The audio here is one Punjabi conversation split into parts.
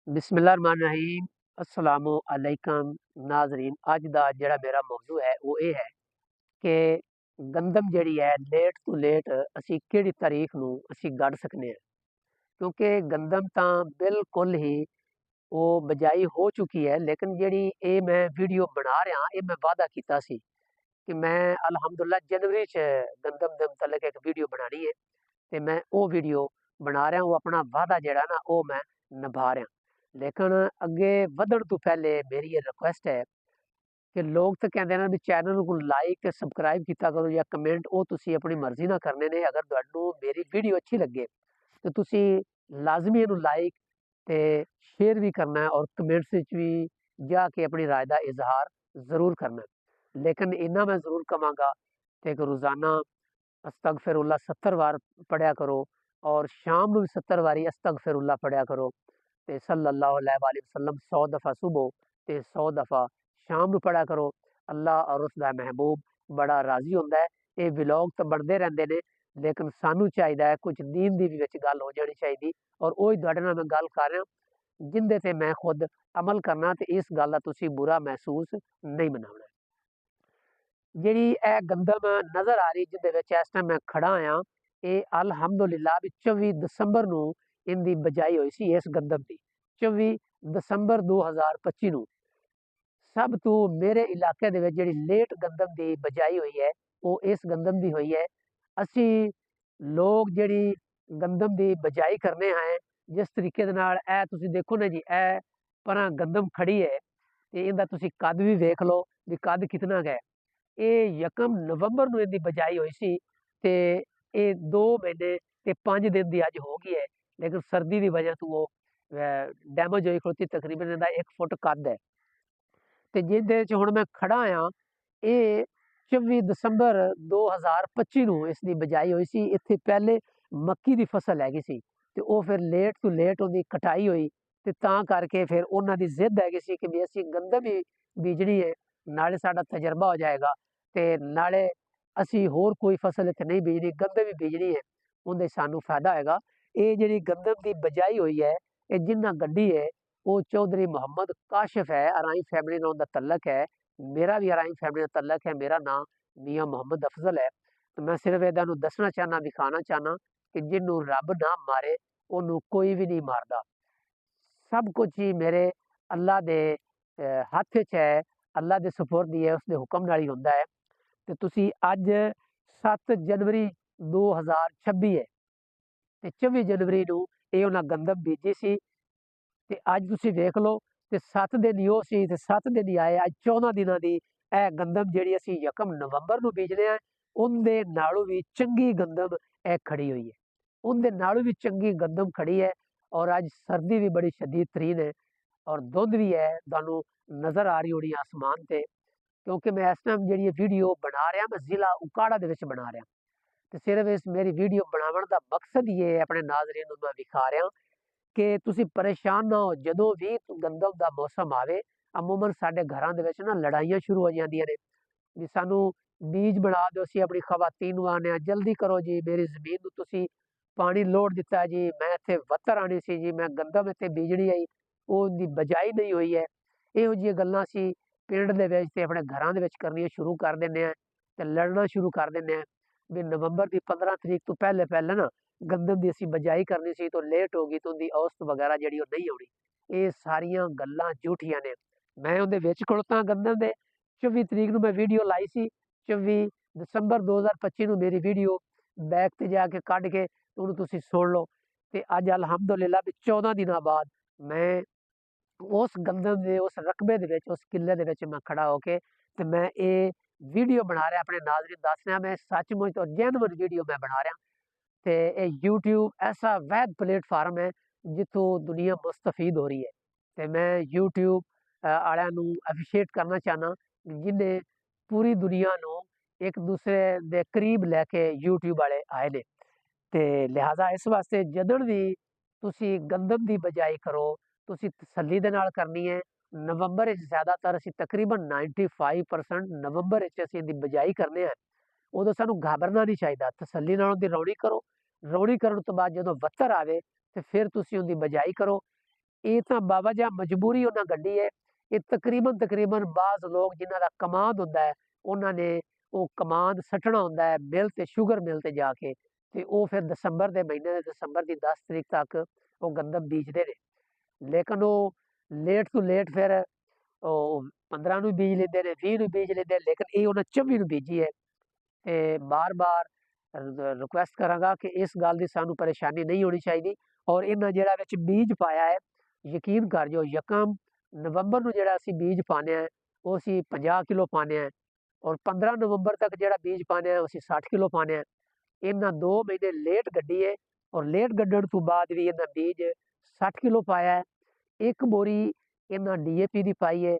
बिस्मिल्लाहिर्रहमानिर्रहीम। अस्सलामु अलैकुम नाज़रीन। अज दा जेह्ड़ा मेरा मौजू है वो ये है कि गंदम ਜਿਹੜੀ है लेट तो लेट ਅਸੀਂ ਕਿਹੜੀ ਤਾਰੀਖ ਨੂੰ ਅਸੀਂ ਗੱਡ ਸਕਨੇ ਹਾਂ, क्योंकि गंदम ਤਾਂ बिल्कुल ही वो बजाई हो चुकी है। लेकिन ਜਿਹੜੀ ਇਹ मैं वीडियो बना रहा ਇਹ मैं वादा ਕੀਤਾ ਸੀ कि मैं अल्हम्दुलिल्लाह जनवरी 'ਚ गंदम ਦੇ ਮੁਤਲਕ ਇੱਕ ਵੀਡੀਓ ਬਣਾਣੀ ਹੈ ਤੇ मैं ਉਹ ਵੀਡੀਓ ਬਣਾ ਰਿਹਾ। ਉਹ ਆਪਣਾ ਵਾਦਾ ਜਿਹੜਾ ਨਾ ਉਹ मैं ਨਿਭਾ ਰਿਹਾ। लेकिन अगे ਵਧਣ ਤੋਂ ਪਹਿਲੇ मेरी ये रिक्वेस्ट है कि लोग तो कहते हैं भी चैनल को लाइक ते सबसक्राइब किया करो या कमेंट वो तुसी अपनी मर्जी ना करने ने। अगर तुहानू मेरी वीडियो अच्छी लगे तो तुसी लाजमी इनू लाइक ते शेयर भी करना है और कमेंट्स विच भी जाके अपनी राय का इजहार जरूर करना है। लेकिन इन्ना मैं जरूर कहांगा कि रोजाना अस्तगफिरुल्लाह 70 बार पढ़िया करो और शाम को भी 70 बारी अस्तगफिरुल्लाह पढ़िया करो ते सल्लल्लाहु अलैहि वसल्लम 100 दफ़ा सुबह ते 100 दफ़ा शाम को पढ़ा करो। अल्लाह और उसका महबूब बड़ा राजी होंदा है। ये व्लॉग तो बनते रहते हैं लेकिन सानू चाहिए है कुछ दीन की भी विच गल हो जानी चाहिए और वही तुहाडे नाल मैं गल कर रहा जिंदे ते मैं खुद अमल करना ते इस गल का तुसी बुरा महसूस नहीं मनाना। ਜਿਹੜੀ ਇਹ ਗੰਦਮ ਨਜ਼ਰ ਆ ਰਹੀ ਜਿਹਦੇ ਵਿੱਚ ਇਸ ਟਾਈਮ ਮੈਂ ਖੜਾ ਆ ਇਹ ਅਲਹਮਦੁਲਿल्लाह ਵੀ 24 ਦਸੰਬਰ ਨੂੰ ਇਹਦੀ ਬਜਾਈ ਹੋਈ ਸੀ। ਇਸ ਗੰਦਮ ਦੀ 24 ਦਸੰਬਰ 2025 ਨੂੰ ਸਭ ਤੋਂ ਮੇਰੇ ਇਲਾਕੇ ਦੇ ਵਿੱਚ ਜਿਹੜੀ ਲੇਟ ਗੰਦਮ ਦੀ ਬਜਾਈ ਹੋਈ ਹੈ ਉਹ ਇਸ ਗੰਦਮ ਦੀ ਹੋਈ ਹੈ। ਅਸੀਂ ਲੋਕ ਜਿਹੜੀ ਗੰਦਮ ਦੀ ਬਜਾਈ ਕਰਨੇ ਹਾਂ ਜਿਸ ਤਰੀਕੇ ਦੇ ਨਾਲ ਇਹ ਤੁਸੀਂ ਦੇਖੋ ਨਾ ਜੀ ਇਹ ਪਰਾਂ ਗੰਦਮ ਖੜੀ ਹੈ ਤੇ ਇਹਦਾ ਤੁਸੀਂ ਕੱਦ ਵੀ ਵੇਖ ਲਓ ਵੀ ਕੱਦ ਕਿਤਨਾ ਹੈ। ਇਹ 1 ਨਵੰਬਰ ਨੂੰ ਇਹਦੀ ਬਜਾਈ ਹੋਈ ਸੀ ਤੇ ਇਹ 2 ਮਹੀਨੇ ਤੇ 5 ਦਿਨ ਦੀ ਅੱਜ ਹੋ ਗਈ ਹੈ। ਲੇਕਿਨ ਸਰਦੀ ਦੀ ਵਜ੍ਹਾ ਤੋਂ ਉਹ ਡੈਮੇਜ ਹੋਈ ਖਲੋਤੀ। ਤਕਰੀਬਨ ਇਹਦਾ 1 ਫੁੱਟ ਕੱਦ ਹੈ ਤੇ ਜਿਹਦੇ 'ਚ ਹੁਣ ਮੈਂ ਖੜਾ ਆ ਇਹ 24 ਦਸੰਬਰ 2025 ਨੂੰ ਇਸ ਦੀ ਬਜਾਈ ਹੋਈ ਸੀ। ਇੱਥੇ ਪਹਿਲੇ ਮੱਕੀ ਦੀ ਫਸਲ ਹੈਗੀ ਸੀ ਤੇ ਉਹ ਫਿਰ ਲੇਟ ਤੋਂ ਲੇਟ ਉਹਦੀ ਕਟਾਈ ਹੋਈ ਤੇ ਤਾਂ ਕਰਕੇ ਫਿਰ ਉਹਨਾਂ ਦੀ ਜ਼ਿੱਦ ਹੈਗੀ ਸੀ ਕਿ ਵੀ ਅਸੀਂ ਗੰਦਮ ਹੀ ਬੀਜਣੀ ਹੈ, ਨਾਲੇ ਸਾਡਾ ਤਜਰਬਾ ਹੋ ਜਾਏਗਾ ਤੇ ਨਾਲੇ ਅਸੀਂ ਹੋਰ ਕੋਈ ਫਸਲ ਇੱਥੇ ਨਹੀਂ ਬੀਜਣੀ, ਗੰਦਮ ਹੀ ਬੀਜਣੀ ਹੈ, ਉਹਦੇ ਸਾਨੂੰ ਫਾਇਦਾ ਹੋਏਗਾ। ਇਹ ਜਿਹੜੀ ਗੰਦਮ ਦੀ ਬਜਾਈ ਹੋਈ ਹੈ ਇਹ ਜਿੰਨਾ ਗੱਡੀ ਹੈ वो चौधरी मोहम्मद काशिफ है। अराई फैमिली नाम का तलक है, मेरा भी अराई फैमिली का तलक है। मेरा नाम मियाँ मोहम्मद अफजल है। तो मैं सिर्फ इहदा नूं दसना चाहना, दिखाना चाहना कि जिन्हों रब ना मारे उन्होंने कोई भी नहीं मारदा। सब कुछ ही मेरे अल्लाह दे हथ च है, अल्लाह दे सुपुर्द ही है, उसके हुक्म नाल ही हुंदा है। तो तुसी अज 7 जनवरी 2026 है ते 24 जनवरी ਨੂੰ ਇਹ ਉਹਨਾਂ ਗੰਦਮ ਬੀਜੀ ਸੀ ਤੇ ਅੱਜ ਤੁਸੀਂ ਵੇਖ ਲਓ ਤੇ 7 ਦਿਨ ਹੀ ਉਹ ਸੀ ਤੇ 7 ਦਿਨ ਹੀ ਆਏ। ਅੱਜ 14 ਦਿਨਾਂ ਦੀ ਇਹ ਗੰਦਮ ਜਿਹੜੀ ਅਸੀਂ 1 ਨਵੰਬਰ ਨੂੰ ਬੀਜਦੇ ਹਾਂ ਉਹਦੇ ਨਾਲੋਂ ਵੀ ਚੰਗੀ ਗੰਦਮ ਇਹ ਖੜੀ ਹੋਈ ਹੈ। ਉਹਦੇ ਨਾਲੋਂ ਵੀ ਚੰਗੀ ਗੰਦਮ ਖੜੀ ਹੈ ਔਰ ਅੱਜ ਸਰਦੀ ਵੀ ਬੜੀ ਸ਼ਦੀਦ ਤਰੀਨ ਹੈ ਔਰ ਧੁੰਦ ਵੀ ਹੈ ਤੁਹਾਨੂੰ ਨਜ਼ਰ ਆ ਰਹੀ ਹੋਣੀ ਆਸਮਾਨ ਤੇ। ਕਿਉਂਕਿ ਮੈਂ ਇਸ ਟਾਈਮ ਜਿਹੜੀ ਵੀਡੀਓ ਬਣਾ ਰਿਹਾ ਮੈਂ ਜ਼ਿਲ੍ਹਾ ਉਕਾੜਾ ਦੇ ਵਿੱਚ ਬਣਾ ਰਿਹਾ ਤੇ ਸਿਰਫ ਇਸ ਮੇਰੀ ਵੀਡੀਓ ਬਣਾਉਣ ਦਾ ਮਕਸਦ ਇਹ ਹੈ ਆਪਣੇ ਨਾਜ਼ਰੀਨ ਨੂੰ ਮੈਂ ਵਿਖਾ ਰਿਹਾ ਕਿ ਤੁਸੀਂ ਪਰੇਸ਼ਾਨ ਨਾ ਹੋ। ਜਦੋਂ ਵੀ ਗੰਦਮ ਦਾ ਮੌਸਮ ਆਵੇ ਅਮੂਮਨ ਸਾਡੇ ਘਰਾਂ ਦੇ ਵਿੱਚ ਨਾ ਲੜਾਈਆਂ ਸ਼ੁਰੂ ਹੋ ਜਾਂਦੀਆਂ ਨੇ ਵੀ ਸਾਨੂੰ ਬੀਜ ਬਣਾ ਦਿਓ। ਅਸੀਂ ਆਪਣੀ ਖਵਾਤੀਨ ਨੂੰ ਆਨੇ ਆ ਜਲਦੀ ਕਰੋ ਜੀ, ਮੇਰੀ ਜ਼ਮੀਨ ਨੂੰ ਤੁਸੀਂ ਪਾਣੀ ਲੋੜ ਦਿੱਤਾ ਜੀ, ਮੈਂ ਇੱਥੇ ਵੱਤਰ ਆਣੀ ਸੀ ਜੀ, ਮੈਂ ਗੰਦਮ ਇੱਥੇ ਬੀਜਣੀ ਆਈ ਉਹਦੀ ਬਜਾਈ ਨਹੀਂ ਹੋਈ ਹੈ। ਇਹੋ ਜਿਹੀਆਂ ਗੱਲਾਂ ਅਸੀਂ ਪਿੰਡ ਦੇ ਵਿੱਚ ਤੇ ਆਪਣੇ ਘਰਾਂ ਦੇ ਵਿੱਚ ਕਰਨੀਆਂ ਸ਼ੁਰੂ ਕਰ ਦਿੰਦੇ ਹਾਂ ਤੇ ਲੜਨਾ ਸ਼ੁਰੂ ਕਰ ਦਿੰਦੇ ਹਾਂ ਵੀ ਨਵੰਬਰ ਦੀ 15 ਤਰੀਕ ਤੋਂ ਪਹਿਲੇ ਪਹਿਲੇ ਨਾ ਗੰਦਮ ਦੀ ਅਸੀਂ ਬਜਾਈ ਕਰਨੀ ਸੀ ਤਾਂ ਲੇਟ ਹੋ ਗਈ ਤਾਂ ਉਹਦੀ ਔਸਤ ਵਗੈਰਾ ਜਿਹੜੀ ਉਹ ਨਹੀਂ ਆਉਣੀ। ਇਹ ਸਾਰੀਆਂ ਗੱਲਾਂ ਝੂਠੀਆਂ ਨੇ। ਮੈਂ ਉਹਦੇ ਵਿੱਚ ਖੜੋਤਾ ਗੰਦਮ ਦੇ 24 ਤਰੀਕ ਨੂੰ ਮੈਂ ਵੀਡੀਓ ਲਾਈ ਸੀ। 24 ਦਸੰਬਰ 2025 ਨੂੰ ਮੇਰੀ ਵੀਡੀਓ ਬੈਕ ਤੇ ਜਾ ਕੇ ਕੱਢ ਕੇ ਉਹਨੂੰ ਤੁਸੀਂ ਸੁਣ ਲਓ ਤੇ ਅੱਜ ਅਲਹਮਦੁਲਿल्लाह ਵੀ 14 ਦਿਨਾਂ ਬਾਅਦ ਮੈਂ ਉਸ ਗੰਦਮ ਦੇ ਉਸ ਰਕਬੇ ਦੇ ਵਿੱਚ ਉਸ ਕਿੱਲੇ ਦੇ ਵਿੱਚ ਮੈਂ ਖੜਾ ਹੋ ਕੇ ਤੇ ਮੈਂ ਇਹ ਵੀਡੀਓ ਬਣਾ ਰਿਹਾ ਆਪਣੇ ਨਾਜ਼ਰੀਨ ਦੱਸ ਰਿਹਾ ਮੈਂ ਸੱਚਮੁੱਚ ਤੋਂ ਜੈਨੂਅਨ ਵੀਡੀਓ ਮੈਂ ਬਣਾ ਰਿਹਾ ਤੇ ਇਹ YouTube ਐਸਾ ਵੈਦ ਪਲੇਟਫਾਰਮ ਹੈ ਜਿੱਥੋਂ ਦੁਨੀਆ ਮੁਸਤਫੀਦ ਹੋ ਰਹੀ ਹੈ ਤੇ ਮੈਂ YouTube ਵਾਲਿਆਂ ਨੂੰ ਐਪਰੀਸ਼ੀਏਟ ਕਰਨਾ ਚਾਹੁੰਦਾ ਜਿਹਨੇ ਪੂਰੀ ਦੁਨੀਆ ਨੂੰ ਇੱਕ ਦੂਸਰੇ ਦੇ ਕਰੀਬ ਲੈ ਕੇ YouTube ਵਾਲੇ ਆਏ ਨੇ। ਤੇ ਲਿਹਾਜ਼ਾ ਇਸ ਵਾਸਤੇ ਜਦੋਂ ਵੀ ਤੁਸੀਂ ਗੰਦਮ ਦੀ ਬਜਾਈ ਕਰੋ ਤੁਸੀਂ ਤਸੱਲੀ ਦੇ ਨਾਲ ਕਰਨੀ ਹੈ। ਨਵੰਬਰ ਵਿੱਚ ਜ਼ਿਆਦਾਤਰ ਅਸੀਂ ਤਕਰੀਬਨ 95% ਨਵੰਬਰ ਵਿੱਚ ਅਸੀਂ ਇਹਦੀ ਬਜਾਈ ਕਰਨੇ ਹਾਂ। ਉਦੋਂ ਸਾਨੂੰ ਘਾਬਰਨਾ ਨਹੀਂ ਚਾਹੀਦਾ, ਤਸੱਲੀ ਨਾਲ ਉਹਦੀ ਰੌਣੀ ਕਰੋ। ਰੌਣੀ ਕਰਨ ਤੋਂ ਬਾਅਦ ਜਦੋਂ ਵੱਤਰ ਆਵੇ ਤੇ ਫਿਰ ਤੁਸੀਂ ਉਹਦੀ ਬਜਾਈ ਕਰੋ। ਇਹ ਤਾਂ ਬਾਬਾ ਜੀ ਮਜਬੂਰੀ ਉਹਨਾਂ ਕੱਢੀ ਹੈ। ਇਹ ਤਕਰੀਬਨ ਬਾਜ਼ ਲੋਕ ਜਿਨ੍ਹਾਂ ਦਾ ਕਮਾਦ ਹੁੰਦਾ ਹੈ, ਉਹਨਾਂ ਨੇ ਉਹ ਕਮਾਦ ਸੱਟਣਾ ਹੁੰਦਾ ਹੈ ਮਿਲ ਤੇ ਸ਼ੂਗਰ ਮਿਲ ਤੇ ਜਾ ਕੇ, ਤੇ ਉਹ ਫਿਰ ਦਸੰਬਰ ਦੇ ਮਹੀਨੇ ਦੇ ਦਸੰਬਰ ਦੀ 10 ਤਰੀਕ ਤੱਕ ਉਹ ਗੰਦਮ ਬੀਜਦੇ ਨੇ। ਲੇਕਿਨ ਉਹ ਲੇਟ ਤੋਂ ਲੇਟ ਫਿਰ ਉਹ 15 ਨੂੰ ਬੀਜ ਲੈਂਦੇ ਨੇ, 20 ਨੂੰ ਬੀਜ ਲੈਂਦੇ, ਲੇਕਿਨ ਇਹ ਉਹਨਾਂ 24 ਨੂੰ ਬੀਜੀ ਹੈ। ਤੇ ਬਾਰ-ਬਾਰ ਰਿਕੁਐਸਟ ਕਰਾਂਗਾ ਕਿ ਇਸ ਗੱਲ ਦੀ ਸਾਨੂੰ ਪਰੇਸ਼ਾਨੀ ਨਹੀਂ ਹੋਣੀ ਚਾਹੀਦੀ। ਔਰ ਇਹਨਾਂ ਜਿਹੜਾ ਵਿੱਚ ਬੀਜ ਪਾਇਆ ਹੈ, ਯਕੀਨ ਕਰ ਜੋ, ਯਕਮ ਨਵੰਬਰ ਨੂੰ ਜਿਹੜਾ ਅਸੀਂ ਬੀਜ ਪਾਉਂਦੇ ਹਾਂ ਉਹ ਅਸੀਂ 50 ਕਿਲੋ ਪਾਉਂਦੇ ਹਾਂ, ਔਰ 15 ਨਵੰਬਰ ਤੱਕ ਜਿਹੜਾ ਬੀਜ ਪਾਉਂਦੇ ਹਾਂ ਅਸੀਂ 60 ਕਿਲੋ ਪਾਉਂਦੇ ਹਾਂ। ਇਹਨਾਂ 2 ਮਹੀਨੇ ਲੇਟ ਗੱਡੀ ਹੈ, ਔਰ ਲੇਟ ਗੱਡਣ ਤੋਂ ਬਾਅਦ ਵੀ ਇਹਨਾਂ ਬੀਜ 60 ਕਿਲੋ ਪਾਇਆ ਹੈ। ਇੱਕ ਬੋਰੀ ਇਹਨਾਂ DAP ਦੀ ਪਾਈ ਹੈ,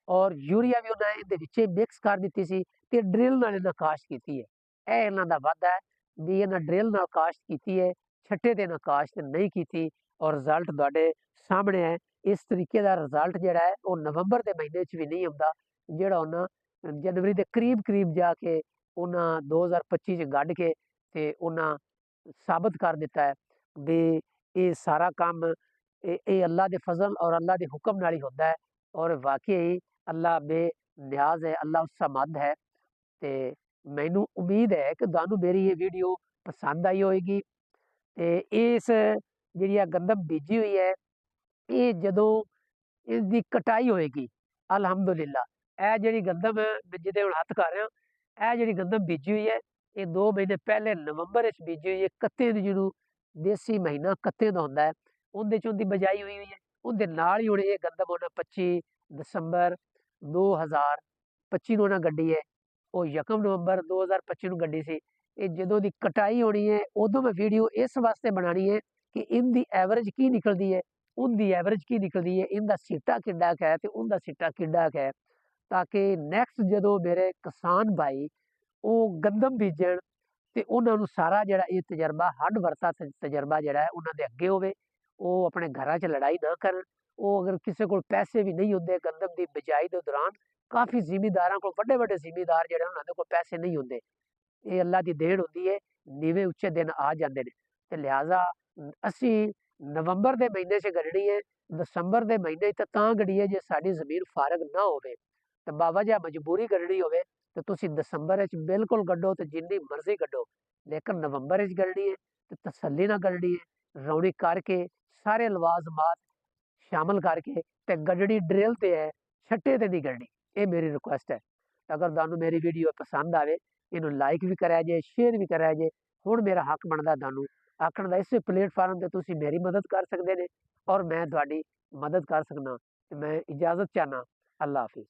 ਔਰ ਯੂਰੀਆ ਵੀ ਉਹਨਾਂ ਇਹਦੇ ਵਿੱਚ ਮਿਕਸ ਕਰ ਦਿੱਤੀ ਸੀ, ਤੇ ਡਰਿਲ ਨਾਲ ਇਹਨਾਂ ਕਾਸ਼ਤ ਕੀਤੀ ਹੈ। ਇਹ ਇਹਨਾਂ ਦਾ ਵਾਧਾ ਹੈ ਵੀ ਇਹਨਾਂ ਡਰਿਲ ਨਾਲ ਕਾਸ਼ਤ ਕੀਤੀ ਹੈ, ਛੱਟੇ ਦੇ ਨਾਲ ਕਾਸ਼ਤ ਨਹੀਂ ਕੀਤੀ, ਔਰ ਰਿਜ਼ਲਟ ਤੁਹਾਡੇ ਸਾਹਮਣੇ ਹੈ। ਇਸ ਤਰੀਕੇ ਦਾ ਰਿਜ਼ਲਟ ਜਿਹੜਾ ਹੈ ਉਹ ਨਵੰਬਰ ਦੇ ਮਹੀਨੇ 'ਚ ਵੀ ਨਹੀਂ ਆਉਂਦਾ, ਜਿਹੜਾ ਉਹਨਾਂ ਜਨਵਰੀ ਦੇ ਕਰੀਬ ਜਾ ਕੇ ਉਹਨਾਂ 2025 'ਚ ਗੱਢ ਕੇ ਤੇ ਉਹਨਾਂ ਸਾਬਤ ਕਰ ਦਿੱਤਾ ਹੈ ਵੀ ਇਹ ਸਾਰਾ ਕੰਮ ਇਹ ਅੱਲਾ ਦੇ ਫਜ਼ਲ ਔਰ ਅੱਲਾ ਦੇ ਹੁਕਮ ਨਾਲ ਹੀ ਹੁੰਦਾ ਹੈ। ਔਰ ਵਾਕਈ ਅੱਲਾ ਬੇਨਿਆਜ਼ ਹੈ, ਅੱਲਾ ਉਸ ਸਮਦ ਹੈ। ਤੇ ਮੈਨੂੰ ਉਮੀਦ ਹੈ ਕਿ ਤੁਹਾਨੂੰ ਮੇਰੀ ਇਹ ਵੀਡੀਓ ਪਸੰਦ ਆਈ ਹੋਏਗੀ। ਤੇ ਇਸ ਜਿਹੜੀ ਆ ਗੰਦਮ ਬੀਜੀ ਹੋਈ ਹੈ, ਇਹ ਜਦੋਂ ਇਸ ਦੀ ਕਟਾਈ ਹੋਏਗੀ, ਅਲਹਮਦੁਲਿਲਾ, ਇਹ ਜਿਹੜੀ ਗੰਦਮ ਜਿਹਦੇ ਹੁਣ ਹੱਥ ਕਰ ਰਿਹਾ, ਇਹ ਜਿਹੜੀ ਗੰਦਮ ਬੀਜੀ ਹੋਈ ਹੈ ਇਹ 2 ਮਹੀਨੇ ਪਹਿਲੇ ਨਵੰਬਰ ਵਿੱਚ ਬੀਜੀ ਹੋਈ ਹੈ। ਕੱਤੇ ਦੀ ਜਿਹਨੂੰ ਦੇਸੀ ਮਹੀਨਾ ਕੱਤੇ ਦਾ ਹੁੰਦਾ ਹੈ, ਉਹਦੇ 'ਚ ਉਹਦੀ ਬਜਾਈ ਹੋਈ ਹੈ। ਉਹਦੇ ਨਾਲ ਹੀ ਹੁਣ ਇਹ ਗੰਦਮ ਉਹਨਾਂ 25 ਦਸੰਬਰ 2025 ਨੂੰ ਉਹਨਾਂ ਗੱਡੀ ਹੈ, ਉਹ ਯਕਮ ਨਵੰਬਰ 2025 ਨੂੰ ਗੱਡੀ ਸੀ। ਇਹ ਜਦੋਂ ਦੀ ਕਟਾਈ ਹੋਣੀ ਹੈ ਉਦੋਂ ਮੈਂ ਵੀਡੀਓ ਇਸ ਵਾਸਤੇ ਬਣਾਉਣੀ ਹੈ ਕਿ ਇਹਦੀ ਐਵਰੇਜ ਕੀ ਨਿਕਲਦੀ ਹੈ, ਉਹਦੀ ਐਵਰੇਜ ਕੀ ਨਿਕਲਦੀ ਹੈ, ਇਹਦਾ ਸਿੱਟਾ ਕਿੱਡਾ ਕੁ ਹੈ ਤੇ ਉਹਦਾ ਸਿੱਟਾ ਕਿੱਡਾ ਕੁ ਹੈ, ਤਾਂ ਕਿ ਨੈਕਸਟ ਜਦੋਂ ਮੇਰੇ ਕਿਸਾਨ ਭਾਈ ਉਹ ਗੰਦਮ ਬੀਜਣ ਤੇ ਉਹਨਾਂ ਨੂੰ ਸਾਰਾ ਜਿਹੜਾ ਇਹ ਤਜਰਬਾ ਹੱਡ ਵਰਤਾ ਤਜਰਬਾ ਜਿਹੜਾ ਹੈ ਉਹਨਾਂ ਦੇ ਅੱਗੇ ਹੋਵੇ। ਉਹ ਆਪਣੇ ਘਰਾਂ 'ਚ ਲੜਾਈ ਨਾ ਕਰਨ। ਉਹ ਅਗਰ ਕਿਸੇ ਕੋਲ ਪੈਸੇ ਵੀ ਨਹੀਂ ਹੁੰਦੇ ਗੰਦਮ ਦੀ ਬਿਜਾਈ ਦੇ ਦੌਰਾਨ, ਕਾਫੀ ਜ਼ਿਮੀਂਦਾਰਾਂ ਕੋਲ ਵੱਡੇ ਜ਼ਿਮੀਂਦਾਰ ਜਿਹੜੇ ਉਹਨਾਂ ਦੇ ਕੋਲ ਪੈਸੇ ਨਹੀਂ ਹੁੰਦੇ, ਇਹ ਅੱਲਾ ਦੀ ਦੇਣ ਹੁੰਦੀ ਹੈ, ਨੀਵੇਂ ਉੱਚੇ ਦਿਨ ਆ ਜਾਂਦੇ ਨੇ। ਤੇ ਲਿਹਾਜ਼ਾ ਅਸੀਂ ਨਵੰਬਰ ਦੇ ਮਹੀਨੇ 'ਚ ਗੱਢਣੀ ਹੈ, ਦਸੰਬਰ ਦੇ ਮਹੀਨੇ 'ਚ ਤਾਂ ਗੱਢੀਏ ਜੇ ਸਾਡੀ ਜ਼ਮੀਨ ਫਾਰਗ ਨਾ ਹੋਵੇ, ਤੇ ਬਾਬਾ ਜੀ ਮਜਬੂਰੀ ਗੱਢਣੀ ਹੋਵੇ ਤੇ ਤੁਸੀਂ ਦਸੰਬਰ ਵਿੱਚ ਬਿਲਕੁਲ ਗੱਢੋ ਤੇ ਜਿੰਨੀ ਮਰਜ਼ੀ ਗੱਢੋ, ਲੇਕਿਨ ਨਵੰਬਰ ਵਿੱਚ ਗੱਢਣੀ ਹੈ ਤੇ ਤਸੱਲੀ ਨਾਲ ਗੱਢਣੀ ਹੈ, ਰੌਣੀ ਕਰਕੇ ਸਾਰੇ ਲਵਾਜ਼ਮਾਤ ਸ਼ਾਮਲ ਕਰਕੇ ਤੇ ਗੱਢਣੀ ਡਰਿਲ ਤੇ ਹੈ, ਛੱਟੇ ਤੇ ਨਹੀਂ ਗੱਢਣੀ। ਇਹ ਮੇਰੀ ਰਿਕੁਐਸਟ ਹੈ। ਅਗਰ ਤੁਹਾਨੂੰ ਮੇਰੀ ਵੀਡੀਓ ਪਸੰਦ ਆਵੇ, ਇਹਨੂੰ ਲਾਈਕ ਵੀ ਕਰਿਆ ਜੇ, ਸ਼ੇਅਰ ਵੀ ਕਰਿਆ ਜੇ। ਹੁਣ ਮੇਰਾ ਹੱਕ ਬਣਦਾ ਤੁਹਾਨੂੰ ਆਖਣ ਦਾ, ਇਸੇ ਪਲੇਟਫਾਰਮ ਤੇ ਤੁਸੀਂ ਮੇਰੀ ਮਦਦ ਕਰ ਸਕਦੇ ਨੇ ਔਰ ਮੈਂ ਤੁਹਾਡੀ ਮਦਦ ਕਰ ਸਕਦਾ। ਤੇ ਮੈਂ ਇਜਾਜ਼ਤ ਚਾਹਨਾ। ਅੱਲਾ ਹਾਫਿਜ਼।